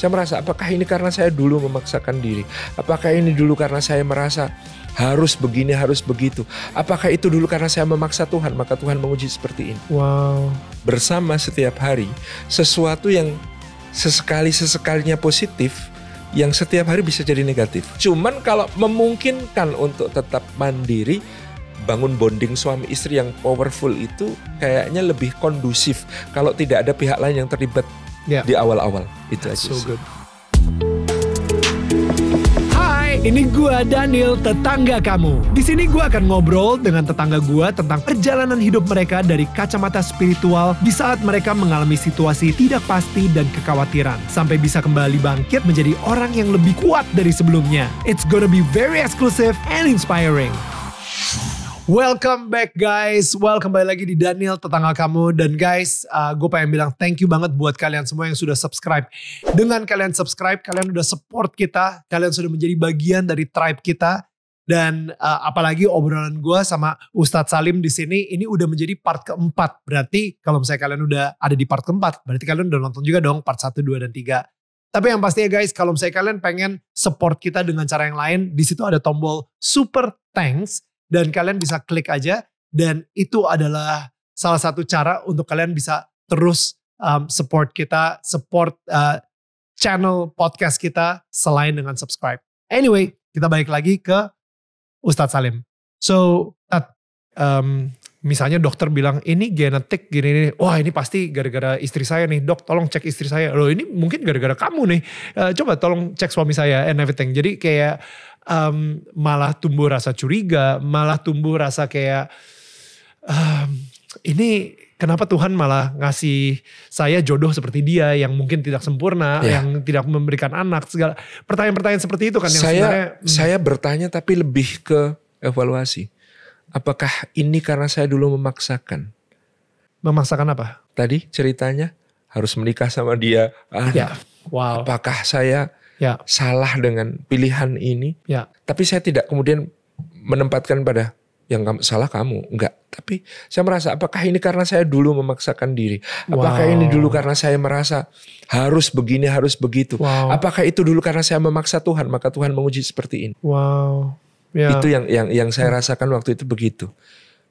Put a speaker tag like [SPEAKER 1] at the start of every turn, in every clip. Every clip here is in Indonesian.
[SPEAKER 1] saya merasa apakah ini karena saya dulu memaksakan diri? Apakah ini dulu karena saya merasa harus begini, harus begitu? Apakah itu dulu karena saya memaksa Tuhan, maka Tuhan menguji seperti ini?
[SPEAKER 2] Wow.
[SPEAKER 1] Bersama setiap hari, sesuatu yang sesekalinya positif, yang setiap hari bisa jadi negatif. Cuman kalau memungkinkan untuk tetap mandiri, bangun bonding suami istri yang powerful itu kayaknya lebih kondusif kalau tidak ada pihak lain yang terlibat di awal-awal. Itu aja
[SPEAKER 2] So
[SPEAKER 1] sih.
[SPEAKER 2] good. Hai, ini gua Daniel, tetangga kamu. Di sini gua akan ngobrol dengan tetangga gua tentang perjalanan hidup mereka dari kacamata spiritual di saat mereka mengalami situasi tidak pasti dan kekhawatiran, sampai bisa kembali bangkit menjadi orang yang lebih kuat dari sebelumnya. It's gonna be very exclusive and inspiring. Welcome back guys, kembali lagi di Daniel Tetangga Kamu. Dan guys, gue pengen bilang thank you banget buat kalian semua yang sudah subscribe. Dengan kalian subscribe, kalian udah support kita, kalian sudah menjadi bagian dari tribe kita. Dan apalagi obrolan gue sama Ustadz Salim di sini, ini udah menjadi part keempat. Berarti kalau misalnya kalian udah ada di part keempat, berarti kalian udah nonton juga dong part 1, 2, dan 3. Tapi yang pastinya guys, kalau misalnya kalian pengen support kita dengan cara yang lain, di situ ada tombol super thanks. Dan kalian bisa klik aja, dan itu adalah salah satu cara untuk kalian bisa terus support kita, support channel podcast kita selain dengan subscribe. Anyway, kita balik lagi ke Ustadz Salim. So, misalnya dokter bilang ini genetik gini, wah ini pasti gara-gara istri saya nih, dok tolong cek istri saya. Loh ini mungkin gara-gara kamu nih, coba tolong cek suami saya and everything. Jadi kayak malah tumbuh rasa curiga, malah tumbuh rasa kayak ini kenapa Tuhan malah ngasih saya jodoh seperti dia yang mungkin tidak sempurna, yang tidak memberikan anak, segala pertanyaan-pertanyaan seperti itu kan yang sebenarnya.
[SPEAKER 1] Saya bertanya tapi lebih ke evaluasi. Apakah ini karena saya dulu memaksakan?
[SPEAKER 2] Memaksakan apa?
[SPEAKER 1] Tadi ceritanya harus menikah sama dia.
[SPEAKER 2] Wow.
[SPEAKER 1] Apakah saya salah dengan pilihan ini? Tapi saya tidak kemudian menempatkan pada yang salah kamu. Enggak. Tapi saya merasa apakah ini karena saya dulu memaksakan diri? Apakah ini dulu karena saya merasa harus begini, harus begitu? Apakah itu dulu karena saya memaksa Tuhan, maka Tuhan menguji seperti ini?
[SPEAKER 2] Wow.
[SPEAKER 1] Itu yang saya rasakan waktu itu begitu.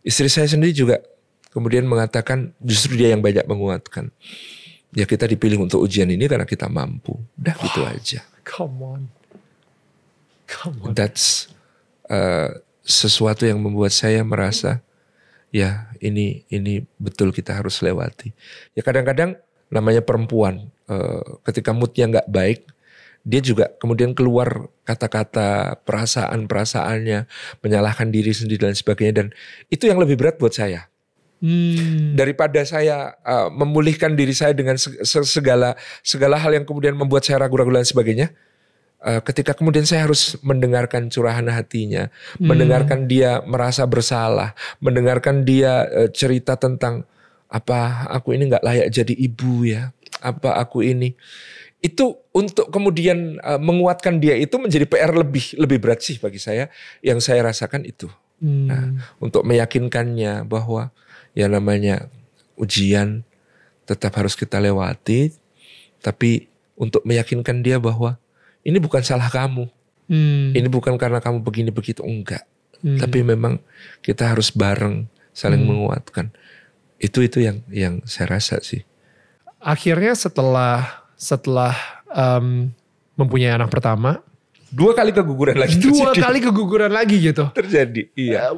[SPEAKER 1] Istri saya sendiri juga kemudian mengatakan justru dia yang banyak menguatkan. Ya kita dipilih untuk ujian ini karena kita mampu. Udah gitu aja.
[SPEAKER 2] Come on.
[SPEAKER 1] That's sesuatu yang membuat saya merasa ya ini betul kita harus lewati. Ya kadang-kadang namanya perempuan ketika moodnya gak baik, dia juga kemudian keluar kata-kata perasaan-perasaannya, menyalahkan diri sendiri dan sebagainya. Dan itu yang lebih berat buat saya. Daripada saya memulihkan diri saya dengan segala hal yang kemudian membuat saya ragu-ragu dan sebagainya. Ketika kemudian saya harus mendengarkan curahan hatinya, mendengarkan dia merasa bersalah, mendengarkan dia cerita tentang apa aku ini gak layak jadi ibu ya, apa aku ini. Itu untuk kemudian menguatkan dia itu menjadi PR lebih berat sih bagi saya. Yang saya rasakan itu. Nah, untuk meyakinkannya bahwa ya namanya ujian tetap harus kita lewati. Tapi untuk meyakinkan dia bahwa ini bukan salah kamu. Ini bukan karena kamu begini begitu, enggak. Tapi memang kita harus bareng saling menguatkan. Itu yang saya rasa sih.
[SPEAKER 2] Akhirnya setelah mempunyai anak pertama,
[SPEAKER 1] 2 kali keguguran lagi.
[SPEAKER 2] 2 kali keguguran lagi gitu.
[SPEAKER 1] Terjadi, iya.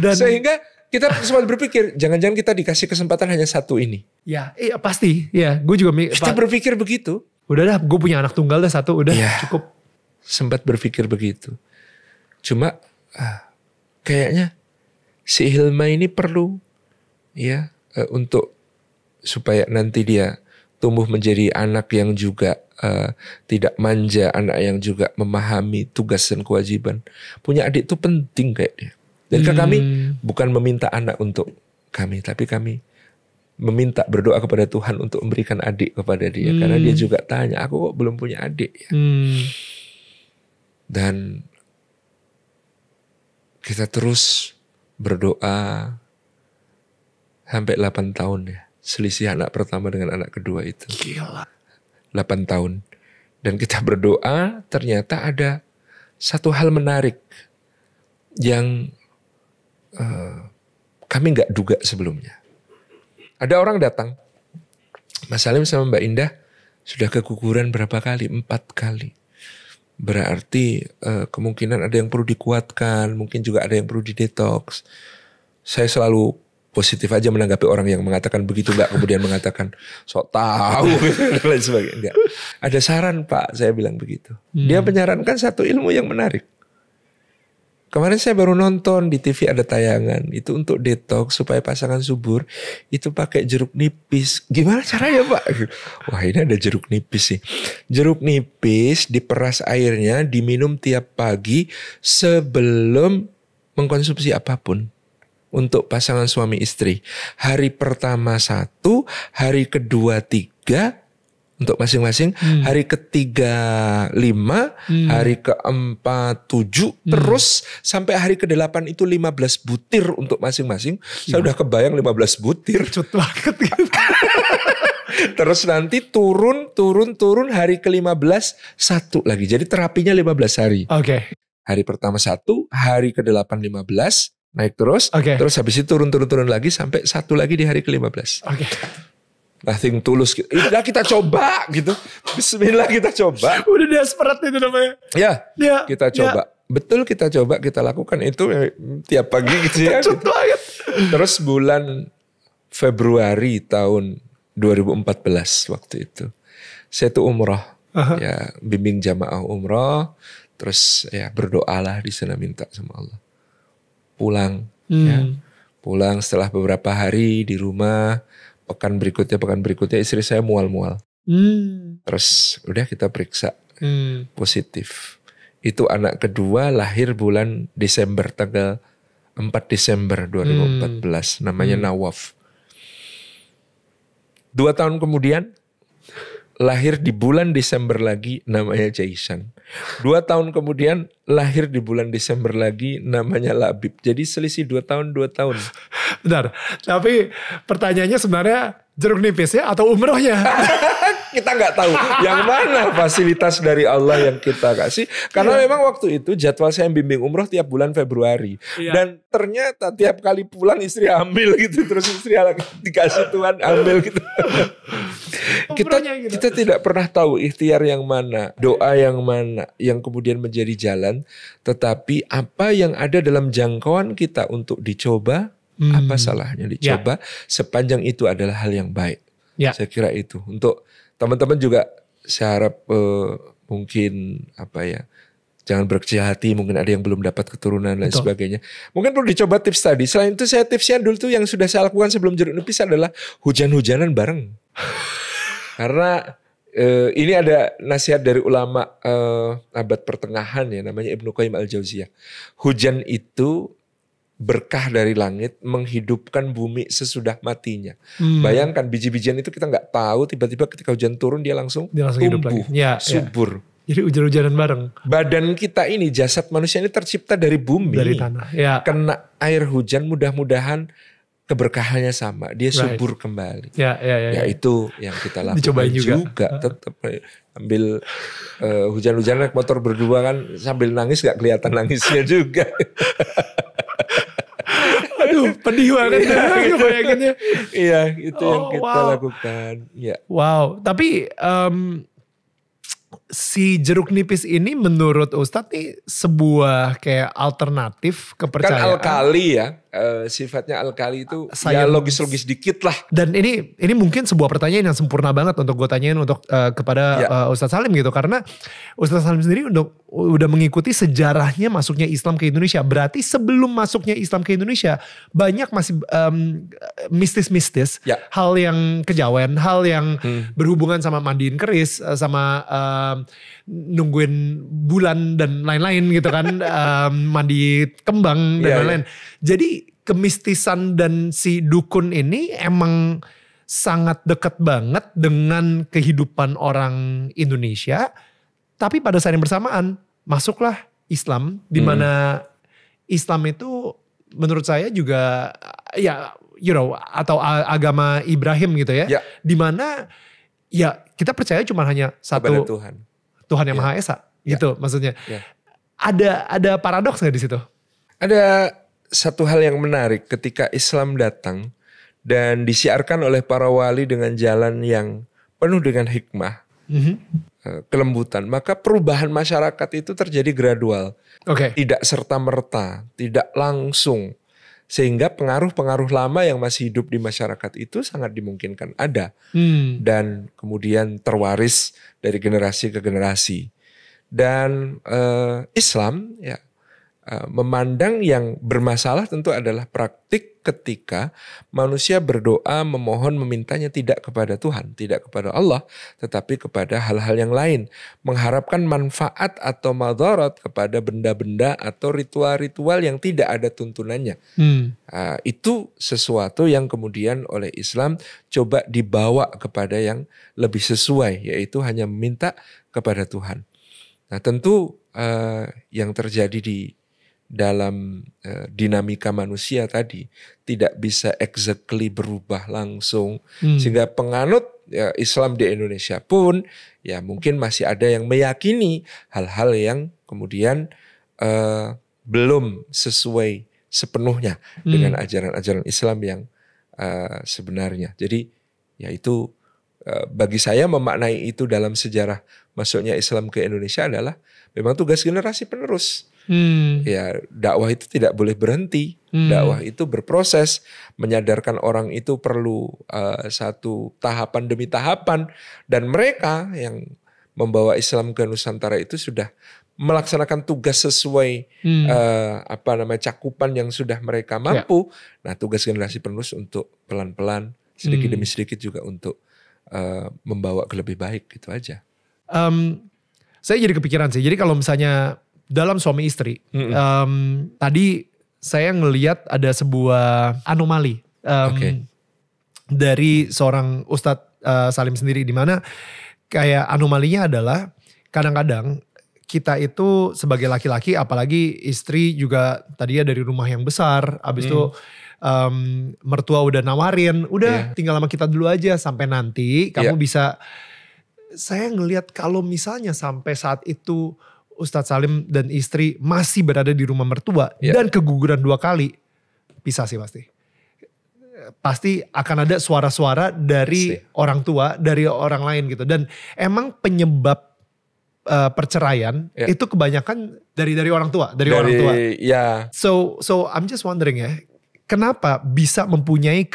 [SPEAKER 2] Dan
[SPEAKER 1] sehingga kita sempat berpikir, jangan-jangan kita dikasih kesempatan hanya 1 ini.
[SPEAKER 2] Ya, iya pasti. Ya, gue juga
[SPEAKER 1] kita berpikir begitu.
[SPEAKER 2] Udah dah, gue punya anak tunggal dah 1, udah cukup.
[SPEAKER 1] Sempat berpikir begitu. Cuma kayaknya si Hilma ini perlu ya untuk supaya nanti dia tumbuh menjadi anak yang juga tidak manja, anak yang juga memahami tugas dan kewajiban. Punya adik itu penting kayak dia. Jadi kami bukan meminta anak untuk kami, tapi kami meminta berdoa kepada Tuhan untuk memberikan adik kepada dia. Karena dia juga tanya, aku kok belum punya adik ya. Dan kita terus berdoa sampai 8 tahun ya. selisih anak pertama dengan anak kedua itu.
[SPEAKER 2] Gila.
[SPEAKER 1] 8 tahun. Dan kita berdoa, ternyata ada satu hal menarik yang kami gak duga sebelumnya. Ada orang datang, Mas Salim sama Mbak Indah sudah keguguran berapa kali? 4 kali. Berarti kemungkinan ada yang perlu dikuatkan, mungkin juga ada yang perlu didetoks. Saya selalu positif aja menanggapi orang yang mengatakan begitu, nggak kemudian mengatakan sok tahu dan lain sebagainya. Enggak. Ada saran Pak, saya bilang begitu. Dia menyarankan satu ilmu yang menarik. Kemarin saya baru nonton di TV ada tayangan itu untuk detox supaya pasangan subur itu pakai jeruk nipis. Gimana caranya Pak? Wah ini ada jeruk nipis sih. Jeruk nipis diperas airnya diminum tiap pagi sebelum mengkonsumsi apapun. Untuk pasangan suami istri. Hari pertama 1, hari kedua 3 untuk masing-masing. Hari ketiga 5, hari keempat 7. Terus sampai hari ke-8 itu 15 butir untuk masing-masing. Saya udah kebayang 15 butir.
[SPEAKER 2] Cut banget gitu.
[SPEAKER 1] Terus nanti turun hari ke-15 1 lagi. Jadi terapinya 15 hari.
[SPEAKER 2] Oke.
[SPEAKER 1] Hari pertama 1, hari ke-8 15. Naik terus, terus habis itu turun lagi sampai 1 lagi di hari ke-15. Nothing tulus. Udah kita coba gitu. Bismillah kita coba.
[SPEAKER 2] Udah desperate itu namanya.
[SPEAKER 1] Ya, kita coba. Betul kita coba, kita lakukan itu tiap pagi gitu ya. Gitu. Terus bulan Februari tahun 2014 waktu itu. Saya tuh umroh. Ya, bimbing jamaah umroh. Terus ya berdoalah di sana minta sama Allah. Pulang setelah beberapa hari di rumah, pekan berikutnya istri saya mual-mual. Terus udah kita periksa positif. Itu anak kedua lahir bulan Desember, tanggal 4 Desember 2014, namanya Nawaf. 2 tahun kemudian lahir di bulan Desember lagi, namanya Jaisan. 2 tahun kemudian lahir di bulan Desember lagi, namanya Labib. Jadi selisih 2 tahun.
[SPEAKER 2] Bentar, tapi pertanyaannya sebenarnya jeruk nipisnya atau umrohnya?
[SPEAKER 1] Kita nggak tahu yang mana fasilitas dari Allah yang kita kasih. Karena memang waktu itu jadwal saya bimbing umroh tiap bulan Februari. Dan ternyata tiap kali pulang istri hamil gitu. Terus istri dikasih Tuhan hamil gitu. Kita tidak pernah tahu ikhtiar yang mana, doa yang mana yang kemudian menjadi jalan. Tetapi apa yang ada dalam jangkauan kita untuk dicoba, apa salahnya dicoba sepanjang itu adalah hal yang baik. Saya kira itu untuk teman-teman juga. Saya harap mungkin jangan berkecil hati, mungkin ada yang belum dapat keturunan dan sebagainya. Mungkin perlu dicoba tips tadi. Selain itu saya tipsnya dulu tuh yang sudah saya lakukan sebelum jeruk nipis adalah hujan-hujanan bareng. Karena ini ada nasihat dari ulama abad pertengahan ya, namanya Ibnu Qayyim al-Jauziyah. Hujan itu berkah dari langit menghidupkan bumi sesudah matinya. Bayangkan biji-bijian itu kita nggak tahu, tiba-tiba ketika hujan turun dia langsung tumbuh, subur.
[SPEAKER 2] Jadi hujan-hujanan bareng.
[SPEAKER 1] Badan kita ini, jasad manusia ini tercipta dari bumi.
[SPEAKER 2] Dari tanah.
[SPEAKER 1] Kena air hujan, mudah-mudahan keberkahannya sama. Dia subur kembali. Ya itu yang kita lakukan.
[SPEAKER 2] Dicobain
[SPEAKER 1] juga. Tetap ambil hujan-hujan naik motor berdua kan sambil nangis gak kelihatan nangisnya juga.
[SPEAKER 2] Aduh, pedih banget bayanginnya.
[SPEAKER 1] Iya, itu yang kita lakukan. Ya.
[SPEAKER 2] Wow, tapi si jeruk nipis ini menurut Ustadz nih sebuah kayak alternatif kepercayaan.
[SPEAKER 1] Kan alkali ya, sifatnya alkali itu ya logis-logis dikit lah.
[SPEAKER 2] Dan ini mungkin sebuah pertanyaan yang sempurna banget untuk gue tanyain untuk kepada Ustadz Salim gitu. Karena Ustadz Salim sendiri udah mengikuti sejarahnya masuknya Islam ke Indonesia. Berarti sebelum masuknya Islam ke Indonesia banyak masih mistis-mistis. Hal yang kejawen, hal yang berhubungan sama mandiin keris, sama nungguin bulan dan lain-lain gitu kan. Mandi kembang dan lain-lain. Jadi kemistisan dan si dukun ini emang sangat dekat banget dengan kehidupan orang Indonesia. Tapi pada saat yang bersamaan masuklah Islam, di mana Islam itu menurut saya juga ya atau agama Ibrahim gitu ya.
[SPEAKER 1] Ya.
[SPEAKER 2] Dimana ya kita percaya cuma hanya satu
[SPEAKER 1] Kepada Tuhan.
[SPEAKER 2] Tuhan yang Maha Esa gitu maksudnya. Ada paradoks gak di situ?
[SPEAKER 1] Ada satu hal yang menarik ketika Islam datang dan disiarkan oleh para wali dengan jalan yang penuh dengan hikmah, kelembutan, maka perubahan masyarakat itu terjadi gradual, tidak serta-merta, tidak langsung, sehingga pengaruh-pengaruh lama yang masih hidup di masyarakat itu sangat dimungkinkan ada dan kemudian terwaris dari generasi ke generasi. Dan Islam ya memandang yang bermasalah tentu adalah praktik ketika manusia berdoa memohon memintanya tidak kepada Tuhan, tidak kepada Allah, tetapi kepada hal-hal yang lain, mengharapkan manfaat atau madarat kepada benda-benda atau ritual-ritual yang tidak ada tuntunannya. Itu sesuatu yang kemudian oleh Islam coba dibawa kepada yang lebih sesuai, yaitu hanya meminta kepada Tuhan. Nah tentu yang terjadi di dalam dinamika manusia tadi tidak bisa exactly berubah langsung, sehingga penganut Islam di Indonesia pun ya mungkin masih ada yang meyakini hal-hal yang kemudian belum sesuai sepenuhnya dengan ajaran-ajaran Islam yang sebenarnya. Jadi ya itu bagi saya memaknai itu dalam sejarah masuknya Islam ke Indonesia adalah memang tugas generasi penerus. Ya, dakwah itu tidak boleh berhenti. Dakwah itu berproses, menyadarkan orang itu perlu satu tahapan demi tahapan, dan mereka yang membawa Islam ke Nusantara itu sudah melaksanakan tugas sesuai cakupan yang sudah mereka mampu. Nah, tugas generasi penerus untuk pelan-pelan sedikit demi sedikit juga untuk membawa ke lebih baik, gitu aja.
[SPEAKER 2] Saya jadi kepikiran sih. Jadi kalau misalnya dalam suami istri, tadi saya ngelihat ada sebuah anomali dari seorang Ustadz Salim sendiri, di mana kayak anomalinya adalah kadang-kadang kita itu sebagai laki-laki, apalagi istri juga tadinya dari rumah yang besar, abis itu mertua udah nawarin, udah tinggal sama kita dulu aja sampai nanti kamu bisa. Saya ngelihat kalau misalnya sampai saat itu Ustadz Salim dan istri masih berada di rumah mertua dan keguguran 2 kali, pisah sih pasti. Pasti akan ada suara-suara dari orang tua, dari orang lain gitu. Dan emang penyebab perceraian itu kebanyakan dari orang tua, dari orang tua. So I'm just wondering ya, kenapa bisa mempunyai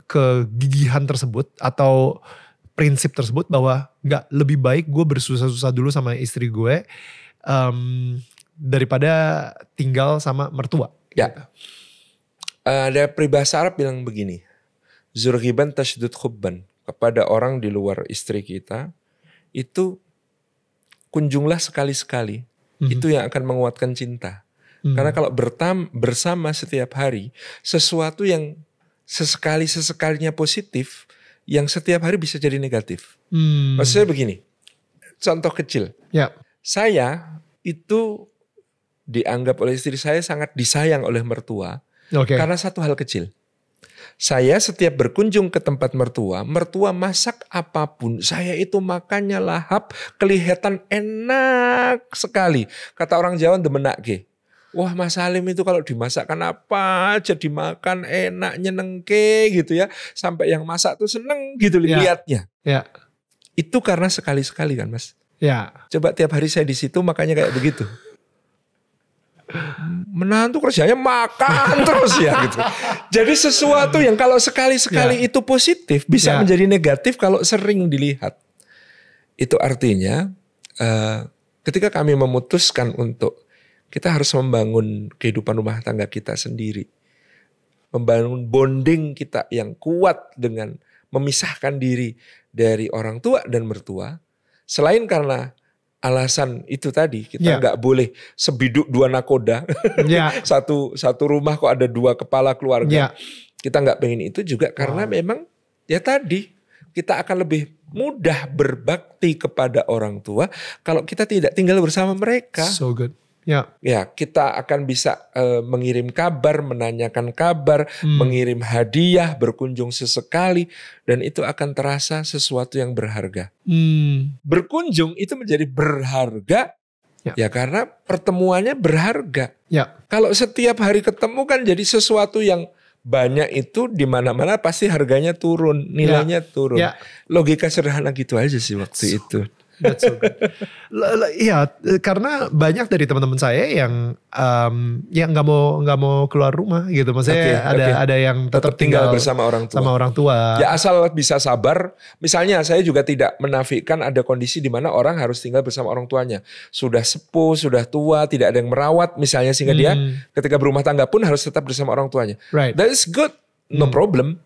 [SPEAKER 2] kegigihan tersebut atau prinsip tersebut bahwa nggak lebih baik gue bersusah-susah dulu sama istri gue daripada tinggal sama mertua.
[SPEAKER 1] Ya, ada peribahasa Arab bilang begini, zurghiban tashdud khubban, kepada orang di luar istri kita itu kunjunglah sekali-sekali, itu yang akan menguatkan cinta. Karena kalau bersama setiap hari, sesuatu yang sesekalinya positif, yang setiap hari bisa jadi negatif. Maksudnya begini, contoh kecil. Saya itu dianggap oleh istri saya sangat disayang oleh mertua karena satu hal kecil. Saya setiap berkunjung ke tempat mertua masak apapun, saya itu makannya lahap, kelihatan enak sekali. Kata orang Jawa demenak ke. Wah Mas Salim itu kalau dimasakkan apa aja dimakan enak nyenengke gitu ya. Sampai yang masak tuh seneng gitu lihatnya. Itu karena sekali-sekali kan Mas. Coba tiap hari saya di situ makanya kayak begitu. Menantu kerjanya makan terus ya gitu. Jadi sesuatu yang kalau sekali-sekali itu positif bisa menjadi negatif kalau sering dilihat. Itu artinya ketika kami memutuskan untuk kita harus membangun kehidupan rumah tangga kita sendiri. Membangun bonding kita yang kuat dengan memisahkan diri dari orang tua dan mertua. Selain karena alasan itu tadi, kita nggak boleh sebiduk 2 nakoda. Satu rumah kok ada 2 kepala keluarga. Kita nggak pengen itu juga karena memang ya tadi kita akan lebih mudah berbakti kepada orang tua kalau kita tidak tinggal bersama mereka.
[SPEAKER 2] So good.
[SPEAKER 1] Ya, kita akan bisa mengirim kabar, menanyakan kabar, mengirim hadiah, berkunjung sesekali, dan itu akan terasa sesuatu yang berharga. Berkunjung itu menjadi berharga ya karena pertemuannya berharga. Kalau setiap hari ketemu kan jadi sesuatu yang banyak, itu di mana-mana pasti harganya turun, nilainya turun. Logika sederhana gitu aja sih waktu itu.
[SPEAKER 2] That's so good. Iya, karena banyak dari teman-teman saya yang nggak mau keluar rumah gitu. Maksudnya ada yang tetap tinggal
[SPEAKER 1] bersama orang tua. Ya asal bisa sabar. Misalnya saya juga tidak menafikan ada kondisi di mana orang harus tinggal bersama orang tuanya. Sudah sepuh, sudah tua, tidak ada yang merawat misalnya, sehingga dia ketika berumah tangga pun harus tetap bersama orang tuanya. That is good, no problem.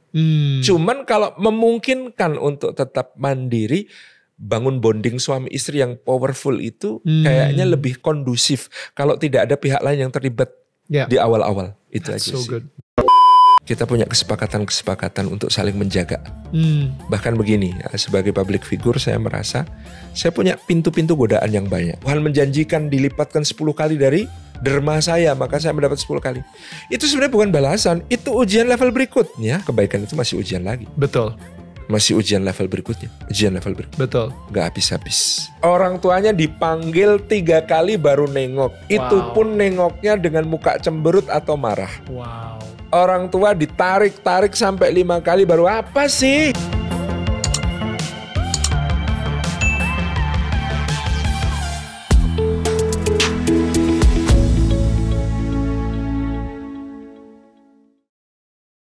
[SPEAKER 1] Cuman kalau memungkinkan untuk tetap mandiri, bangun bonding suami istri yang powerful itu kayaknya lebih kondusif kalau tidak ada pihak lain yang terlibat di awal-awal. Itu aja sih. Good. Kita punya kesepakatan untuk saling menjaga. Bahkan begini, sebagai public figure saya merasa saya punya pintu-pintu godaan yang banyak. Tuhan menjanjikan dilipatkan 10 kali dari derma saya, maka saya mendapat 10 kali. Itu sebenarnya bukan balasan, itu ujian level berikutnya. Kebaikan itu masih ujian lagi.
[SPEAKER 2] Betul.
[SPEAKER 1] Masih ujian level berikutnya.
[SPEAKER 2] Betul.
[SPEAKER 1] Gak habis-habis. Orang tuanya dipanggil 3 kali baru nengok. Itu pun nengoknya dengan muka cemberut atau marah. Orang tua ditarik sampai 5 kali baru, apa sih?